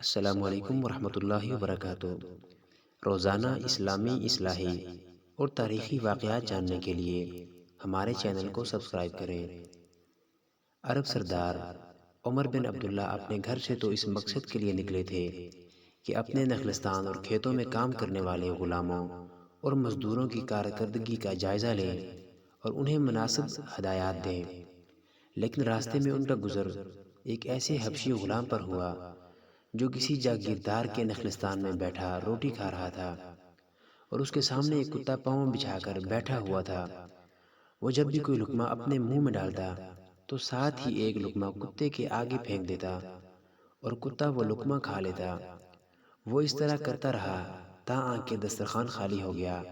السلام علیکم ورحمۃ اللہ وبرکاتہ۔ روزانہ اسلامی اصلاحی اور تاریخی واقعات جاننے کے لیے ہمارے چینل کو سبسکرائب کریں۔ عرب سردار عمر بن عبداللہ اپنے گھر سے تو اس مقصد کے لیے نکلے تھے کہ اپنے نخلستان اور کھیتوں میں کام کرنے والے غلاموں اور مزدوروں کی کارکردگی کا جائزہ لیں اور انہیں مناسب ہدایات دیں، لیکن راستے میں ان کا گزر ایک ایسے حبشی غلام پر ہوا جو کسی جاگیردار کے نخلستان میں بیٹھا روٹی کھا رہا تھا، اور اس کے سامنے ایک کتا پاؤں بچھا کر بیٹھا ہوا تھا۔ وہ جب بھی کوئی لقمہ اپنے منہ میں ڈالتا تو ساتھ ہی ایک لقمہ کتے کے آگے پھینک دیتا اور کتا وہ لقمہ کھا لیتا۔ وہ اس طرح کرتا رہا تاں کہ دسترخوان خالی ہو گیا۔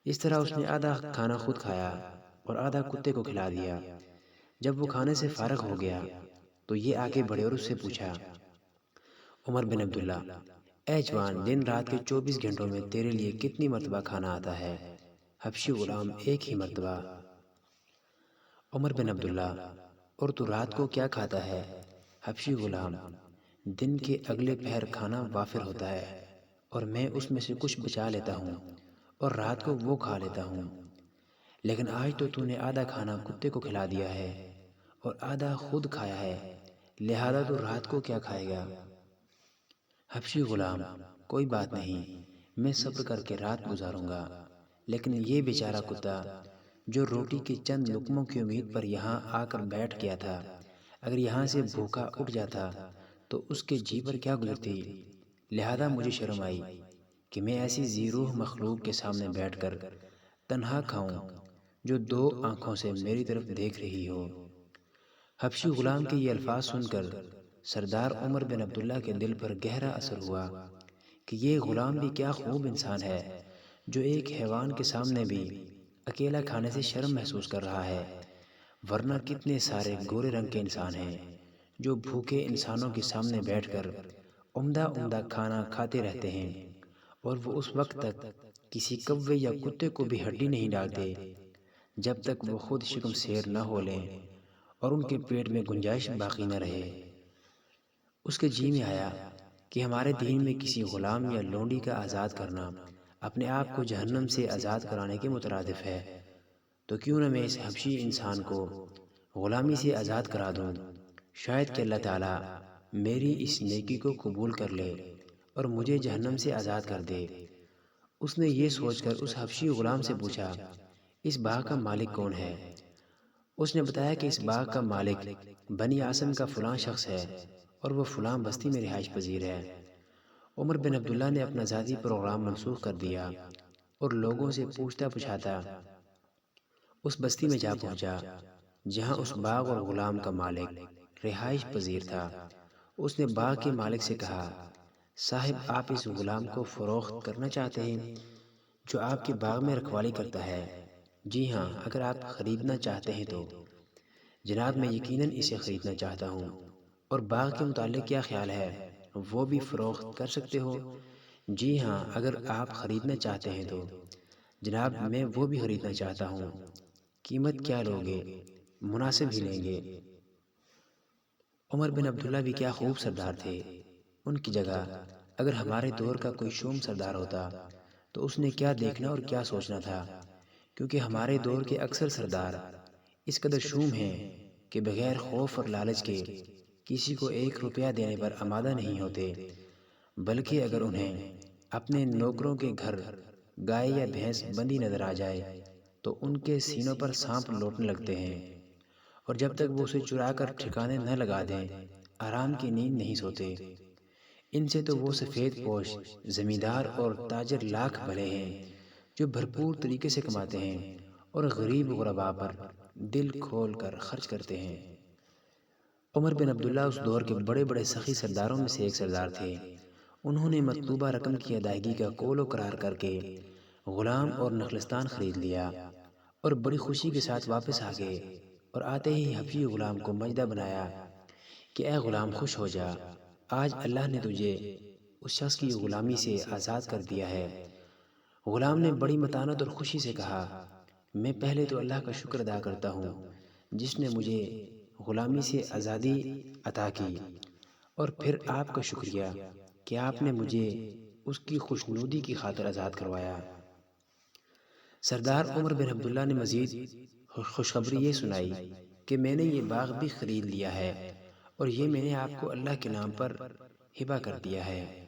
اس طرح اس نے آدھا کھانا خود کھایا اور آدھا کتے کو کھلا دیا۔ جب وہ کھانے سے فارغ ہو گیا تو یہ آگے بڑھے اور اس سے پوچھا، عمر بن عبداللہ، اے جوان، دن رات کے 24 گھنٹوں میں تیرے لیے کتنی مرتبہ کھانا آتا ہے؟ حبشی غلام، ایک ہی مرتبہ۔ عمر بن عبداللہ، اور تو رات کو کیا کھاتا ہے؟ حبشی غلام، دن کے اگلے پہر کھانا وافر ہوتا ہے اور میں اس میں سے کچھ بچا لیتا ہوں اور رات کو وہ کھا لیتا ہوں، لیکن آج تو نے آدھا کھانا کتے کو کھلا دیا ہے اور آدھا خود کھایا ہے، لہذا تو رات کو کیا کھائے گا؟ حبشی غلام، کوئی بات نہیں، میں صبر کر کے رات گزاروں گا، لیکن یہ بیچارہ کتا جو روٹی کے چند لقموں کی امید پر یہاں آ کر بیٹھ گیا تھا، اگر یہاں سے بھوکا اٹھ جاتا تو اس کے جی پر کیا گزرتی؟ لہذا مجھے شرم آئی کہ میں ایسی ذی روح مخلوق کے سامنے بیٹھ کر تنہا کھاؤں جو دو آنکھوں سے میری طرف دیکھ رہی ہو۔ حبشی غلام کے یہ الفاظ سن کر سردار عمر بن عبداللہ کے دل پر گہرا اثر ہوا کہ یہ غلام بھی کیا خوب انسان ہے جو ایک حیوان کے سامنے بھی اکیلا کھانے سے شرم محسوس کر رہا ہے، ورنہ کتنے سارے گورے رنگ کے انسان ہیں جو بھوکے انسانوں کے سامنے بیٹھ کر عمدہ عمدہ کھانا کھاتے رہتے ہیں، اور وہ اس وقت تک کسی کوے یا کتے کو بھی ہڈی نہیں ڈالتے جب تک وہ خود شکم سیر نہ ہو لیں اور ان کے پیٹ میں گنجائش باقی نہ رہے۔ اس کے جی میں آیا کہ ہمارے دین میں کسی غلام یا لونڈی کا آزاد کرنا اپنے آپ کو جہنم سے آزاد کرانے کے مترادف ہے، تو کیوں نہ میں اس حبشی انسان کو غلامی سے آزاد کرا دوں، شاید کہ اللہ تعالیٰ میری اس نیکی کو قبول کر لے اور مجھے جہنم سے آزاد کر دے۔ اس نے یہ سوچ کر اس حبشی غلام سے پوچھا، اس باغ کا مالک کون ہے؟ اس نے بتایا کہ اس باغ کا مالک بنی عاصم کا فلاں شخص ہے اور وہ فلاں بستی میں رہائش پذیر ہے۔ عمر بن عبداللہ نے اپنا ذاتی پروگرام منسوخ کر دیا اور لوگوں سے پوچھتا پچھاتا اس بستی میں جا پہنچا جہاں اس باغ اور غلام کا مالک رہائش پذیر تھا۔ اس نے باغ کے مالک سے کہا، صاحب، آپ اس غلام کو فروخت کرنا چاہتے ہیں جو آپ کے باغ میں رکھوالی کرتا ہے؟ جی ہاں، اگر آپ خریدنا چاہتے ہیں تو جناب میں یقیناً اسے خریدنا چاہتا ہوں، اور باغ کے متعلق کیا خیال ہے، وہ بھی فروخت کر سکتے ہو؟ جی ہاں، اگر آپ خریدنا چاہتے ہیں تو جناب میں وہ بھی خریدنا چاہتا ہوں۔ قیمت کیا لوگے؟ مناسب ہی لیں گے۔ عمر بن عبداللہ بھی کیا خوب سردار تھے۔ ان کی جگہ اگر ہمارے دور کا کوئی شوم سردار ہوتا تو اس نے کیا دیکھنا اور کیا سوچنا تھا، کیونکہ ہمارے دور کے اکثر سردار اس قدر شوم ہیں کہ بغیر خوف اور لالچ کے کسی کو 1 روپیہ دینے پر آمادہ نہیں ہوتے، بلکہ اگر انہیں اپنے نوکروں کے گھر گائے یا بھینس بندی نظر آ جائے تو ان کے سینوں پر سانپ لوٹنے لگتے ہیں، اور جب تک وہ اسے چرا کر ٹھکانے نہ لگا دیں آرام کی نیند نہیں سوتے۔ ان سے تو وہ سفید پوش زمیندار اور تاجر لاکھ بھلے ہیں جو بھرپور طریقے سے کماتے ہیں اور غریب غربا پر دل کھول کر خرچ کرتے ہیں۔ عمر بن عبداللہ اس دور کے بڑے بڑے سخی سرداروں میں سے ایک سردار تھے۔ انہوں نے مطلوبہ رقم کی ادائیگی کا قول و قرار کر کے غلام اور نخلستان خرید لیا اور بڑی خوشی کے ساتھ واپس آ گئے، اور آتے ہی حبشی غلام کو مجدہ بنایا کہ اے غلام، خوش ہو جا، آج اللہ نے تجھے اس شخص کی غلامی سے آزاد کر دیا ہے۔ غلام نے بڑی متانت اور خوشی سے کہا، میں پہلے تو اللہ کا شکر ادا کرتا ہوں جس نے مجھے غلامی سے آزادی عطا کی، اور پھر آپ کا شکریہ کہ آپ نے مجھے اس کی خوشنودی کی خاطر آزاد کروایا۔ سردار عمر بن عبداللہ نے مزید خوشخبری یہ سنائی کہ میں نے یہ باغ بھی خرید لیا ہے اور یہ میں نے آپ کو اللہ کے نام پر ہبہ کر دیا ہے۔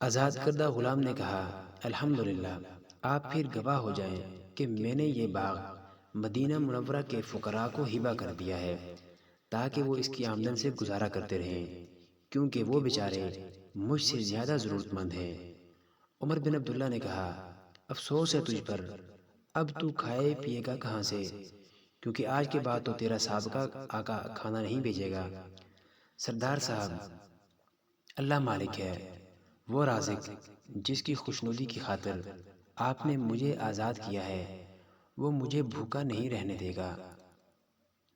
آزاد کردہ غلام نے کہا الحمدللہ، آپ پھر گواہ ہو جائیں کہ میں نے یہ باغ مدینہ منورہ کے فقراء کو ہبہ کر دیا ہے تاکہ وہ اس کی آمدن سے گزارا کرتے رہیں، کیونکہ وہ بیچارے مجھ سے زیادہ ضرورت مند ہیں۔ عمر بن عبداللہ نے کہا افسوس ہے تجھ پر، اب تو کھائے پیے گا کہاں سے، کیونکہ آج کے بعد تو تیرا سابقہ آقا کھانا نہیں بھیجے گا۔ سردار صاحب، اللہ مالک ہے، وہ رازق جس کی خوشنودی کی خاطر آپ نے مجھے آزاد کیا ہے، وہ مجھے بھوکا نہیں رہنے دے گا۔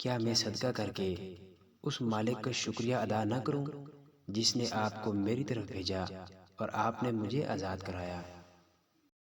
کیا میں صدقہ کر کے اس مالک کا شکریہ ادا نہ کروں جس نے آپ کو میری طرف بھیجا اور آپ نے مجھے آزاد کرایا؟